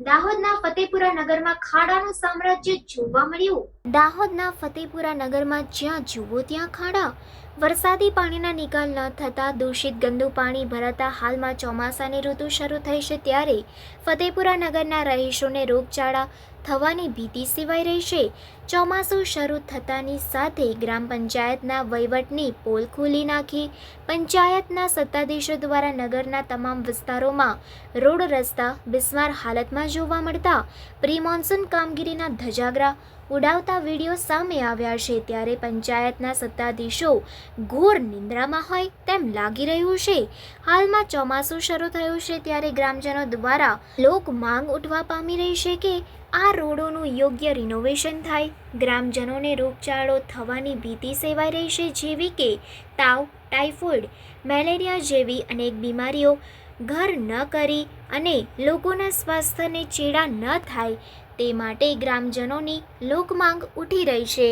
દાહોદના ફતેપુરા નગરમાં ખાડાનું સામ્રાજ્ય જોવા મળ્યું। દાહોદના ફતેપુરા નગરમાં જ્યાં જુઓ ત્યાં ખાડા। વરસાદી પાણીના નિકાલ ન થતા દૂષિત ગંદુ પાણી ભરાતા હાલમાં ચોમાસાની ઋતુ શરૂ થઈ છે, ત્યારે ફતેપુરા નગરના રહીશોને રોગચાળા થવાની ભીતિ સેવાઈ રહી છે। ચોમાસું શરૂ થતાની સાથે ગ્રામ પંચાયતના વહીવટની પોલ ખોલી નાખી પંચાયતના સત્તાધીશો દ્વારા નગરના તમામ વિસ્તારોમાં રોડ રસ્તા બિસ્માર હાલતમાં જોવા મળતા પ્રી મોન્સૂન કામગીરીના ધજાગરા ઉડાવતા વિડીયો સામે આવ્યા છે, ત્યારે પંચાયતના સત્તાધીશો ઘોર નિંદ્રામાં હોય તેમ લાગી રહ્યું છે। હાલમાં ચોમાસું શરૂ થયું છે, ત્યારે ગ્રામજનો દ્વારા લોક માંગ ઉઠવા પામી રહી છે કે આ રોડોનું યોગ્ય રિનોવેશન થાય। ગ્રામજનોને રોગચાળો થવાની ભીતિ સેવાઈ રહી છે, જેવી કે તાવ, ટાઇફોઇડ, મેલેરિયા જેવી અનેક બીમારીઓ ઘર ન કરી અને લોકોના સ્વાસ્થ્યને ચેડા ન થાય તે માટે ગ્રામજનોની લોકમાંગ ઉઠી રહી છે।